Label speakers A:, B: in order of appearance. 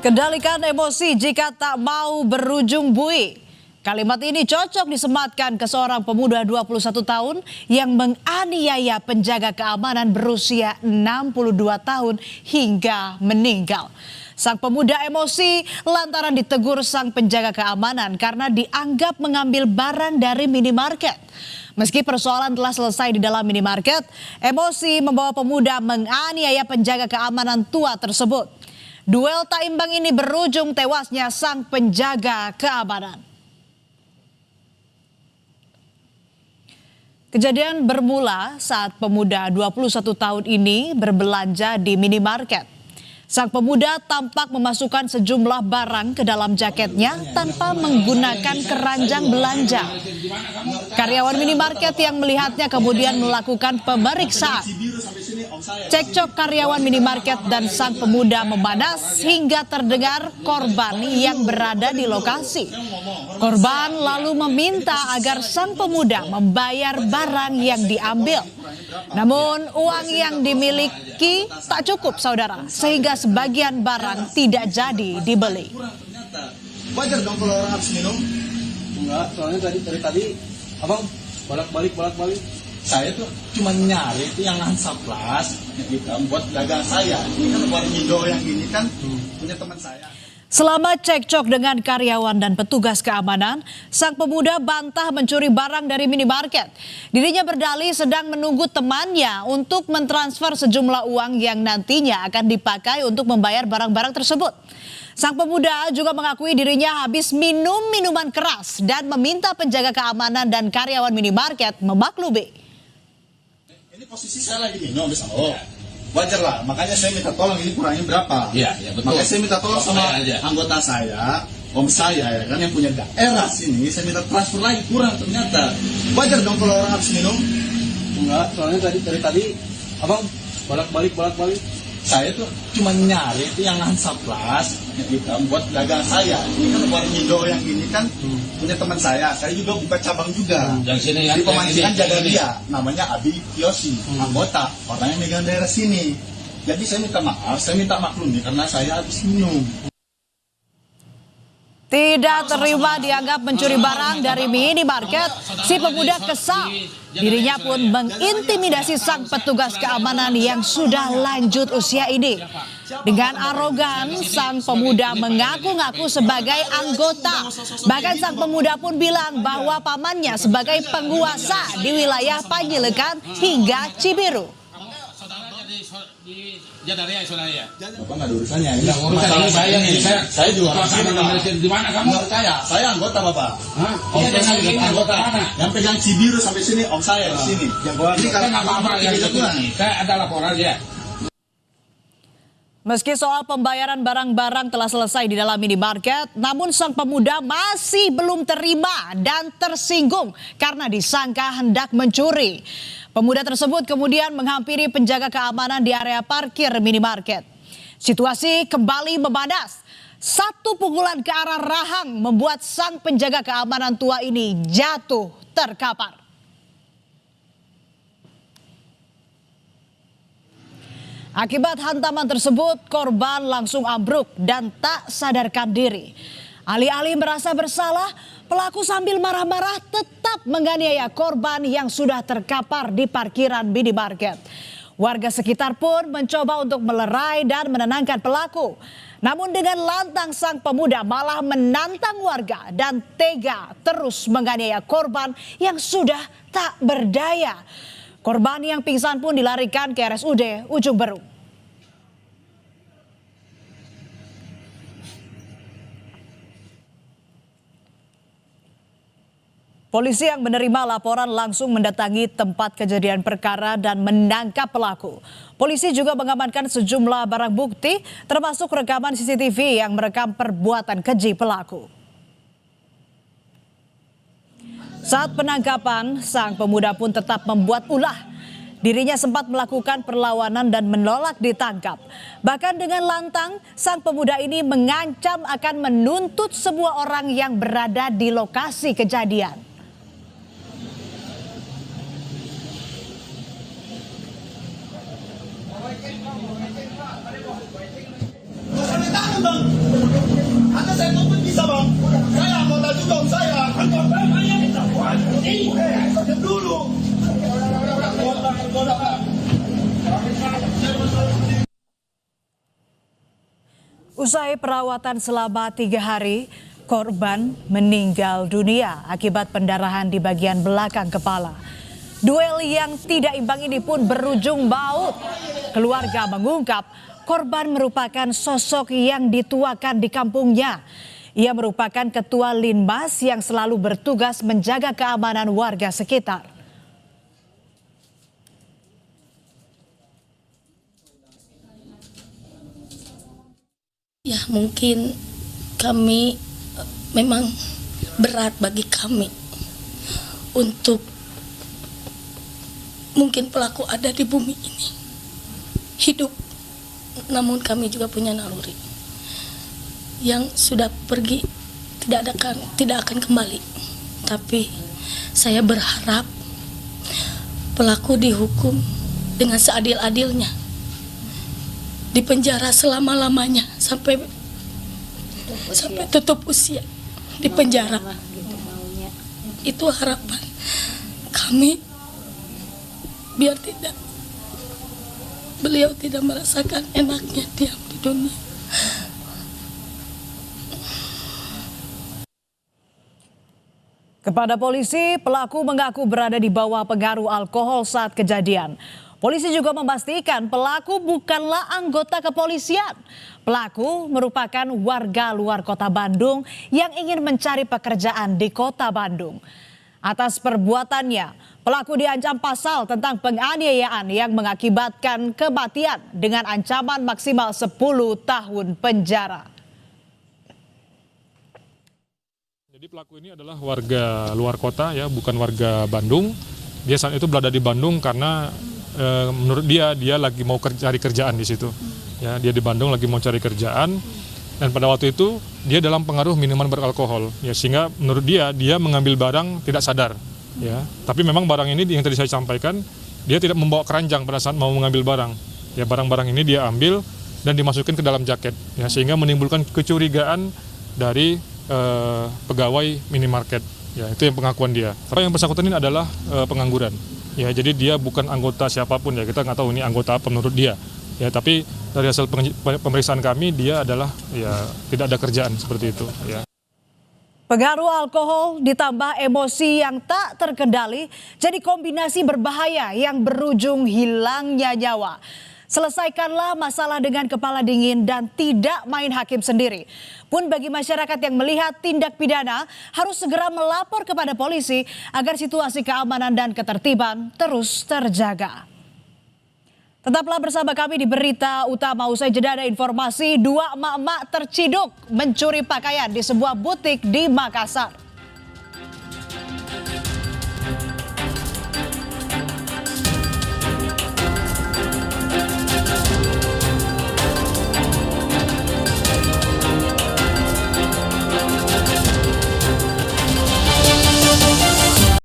A: Kendalikan emosi jika tak mau berujung bui. Kalimat ini cocok disematkan ke seorang pemuda 21 tahun yang menganiaya penjaga keamanan berusia 62 tahun hingga meninggal. Sang pemuda emosi lantaran ditegur sang penjaga keamanan karena dianggap mengambil barang dari minimarket. Meski persoalan telah selesai di dalam minimarket, emosi membawa pemuda menganiaya penjaga keamanan tua tersebut. Duel tak imbang ini berujung tewasnya sang penjaga keamanan. Kejadian bermula saat pemuda 21 tahun ini berbelanja di minimarket. Sang pemuda tampak memasukkan sejumlah barang ke dalam jaketnya tanpa menggunakan keranjang belanja. Karyawan minimarket yang melihatnya kemudian melakukan pemeriksaan. Cekcok karyawan minimarket dan sang pemuda memanas hingga terdengar korban yang berada di lokasi. Korban lalu meminta agar sang pemuda membayar barang yang diambil. Namun uang yang dimiliki tak cukup, saudara, sehingga sebagian barang tidak jadi dibeli.
B: Wajar dong kalau orang habis minum? Enggak, soalnya dari tadi abang bolak-balik. Saya tuh cuma nyari itu yang hansaplas gitu buat dagang saya. Ini kan buat Indo yang ini kan punya teman saya.
A: Selama cekcok dengan karyawan dan petugas keamanan, sang pemuda bantah mencuri barang dari minimarket. Dirinya berdalih sedang menunggu temannya untuk mentransfer sejumlah uang yang nantinya akan dipakai untuk membayar barang-barang tersebut. Sang pemuda juga mengakui dirinya habis minum minuman keras dan meminta penjaga keamanan dan karyawan minimarket memaklumi.
B: Ini posisi saya lagi minum, wajar lah, makanya saya minta tolong ini kurangnya berapa. Iya, betul. Makanya saya minta tolong sama anggota saya, om saya ya kan yang punya daerah sini, saya minta transfer lagi kurang ternyata. Wajar dong kalau orang habis minum? Enggak, soalnya dari tadi abang bolak-balik. Saya tuh cuma nyari itu yang hansaplas gitu buat dagang saya. Ini kan buat Indo yang ini kan punya teman saya juga buka cabang juga. Di Pemancingan jaga dia, namanya Abi Kiyoshi, anggota, orangnya megang daerah sini. Jadi saya minta maaf, saya minta maklum nih karena saya habis minum.
A: Tidak terima dianggap mencuri barang dari minimarket, si pemuda kesal. Dirinya pun mengintimidasi sang petugas keamanan yang sudah lanjut usia ini. Dengan arogan, sang pemuda mengaku-ngaku sebagai anggota. Bahkan sang pemuda pun bilang bahwa pamannya sebagai penguasa di wilayah Panjilekan hingga Cibiru.
B: Bapak nggak ada urusannya. Ini masalah saya nih. Saya juga di mana kamu? Saya anggota Bapak. Anggota. Yang pegang Cibiru sampai sini om saya di sini. Ini kan apa-apa yang saya ada laporan ya.
A: Meski soal pembayaran barang-barang telah selesai di dalam minimarket, namun sang pemuda masih belum terima dan tersinggung karena disangka hendak mencuri. Pemuda tersebut kemudian menghampiri penjaga keamanan di area parkir minimarket. Situasi kembali memanas. Satu pukulan ke arah rahang membuat sang penjaga keamanan tua ini jatuh terkapar. Akibat hantaman tersebut, korban langsung ambruk dan tak sadarkan diri. Alih-alih merasa bersalah, pelaku sambil marah-marah tetap menganiaya korban yang sudah terkapar di parkiran minimarket. Warga sekitar pun mencoba untuk melerai dan menenangkan pelaku. Namun dengan lantang sang pemuda malah menantang warga dan tega terus menganiaya korban yang sudah tak berdaya. Korban yang pingsan pun dilarikan ke RSUD Ujung Berung. Polisi yang menerima laporan langsung mendatangi tempat kejadian perkara dan menangkap pelaku. Polisi juga mengamankan sejumlah barang bukti termasuk rekaman CCTV yang merekam perbuatan keji pelaku. Saat penangkapan, sang pemuda pun tetap membuat ulah. Dirinya sempat melakukan perlawanan dan menolak ditangkap. Bahkan dengan lantang, sang pemuda ini mengancam akan menuntut semua orang yang berada di lokasi kejadian.
B: Bang. bisa bang. Saya anggota juga om saya. Anggota saya minta buat. Diam dulu.
A: Usai perawatan selama 3 hari, korban meninggal dunia akibat pendarahan di bagian belakang kepala. Duel yang tidak imbang ini pun berujung maut. Keluarga mengungkap korban merupakan sosok yang dituakan di kampungnya. Ia merupakan ketua Linmas yang selalu bertugas menjaga keamanan warga sekitar.
C: Ya mungkin kami memang berat bagi kami untuk mungkin pelaku ada di bumi ini hidup, namun kami juga punya naluri yang sudah pergi tidak akan kembali. Tapi saya berharap pelaku dihukum dengan seadil-adilnya, di penjara selama-lamanya sampai tutup usia di penjara. Itu harapan kami, biar beliau tidak merasakan enaknya diam di dunia.
A: Kepada polisi, pelaku mengaku berada di bawah pengaruh alkohol saat kejadian. Polisi juga memastikan pelaku bukanlah anggota kepolisian. Pelaku merupakan warga luar kota Bandung yang ingin mencari pekerjaan di kota Bandung. Atas perbuatannya, pelaku diancam pasal tentang penganiayaan yang mengakibatkan kematian dengan ancaman maksimal 10 tahun penjara.
D: Jadi pelaku ini adalah warga luar kota ya, bukan warga Bandung. Dia saat itu berada di Bandung karena menurut dia lagi mau cari kerjaan di situ. Ya, dia di Bandung lagi mau cari kerjaan, dan pada waktu itu dia dalam pengaruh minuman beralkohol. Ya, sehingga menurut dia mengambil barang tidak sadar. Ya, tapi memang barang ini yang tadi saya sampaikan, dia tidak membawa keranjang pada saat mau mengambil barang. Ya, barang-barang ini dia ambil dan dimasukkan ke dalam jaket. Ya, sehingga menimbulkan kecurigaan dari pegawai minimarket. Ya, itu yang pengakuan dia. Tapi yang bersangkutan ini adalah pengangguran. Ya, jadi dia bukan anggota siapapun ya, kita nggak tahu ini anggota apa menurut dia. Ya, tapi dari hasil pemeriksaan kami dia adalah ya tidak ada kerjaan seperti itu. Ya.
A: Pengaruh alkohol ditambah emosi yang tak terkendali jadi kombinasi berbahaya yang berujung hilangnya nyawa. Selesaikanlah masalah dengan kepala dingin dan tidak main hakim sendiri. Pun bagi masyarakat yang melihat tindak pidana harus segera melapor kepada polisi agar situasi keamanan dan ketertiban terus terjaga. Tetaplah bersama kami di Berita Utama. Usai jeda ada informasi 2 emak-emak terciduk mencuri pakaian di sebuah butik di Makassar.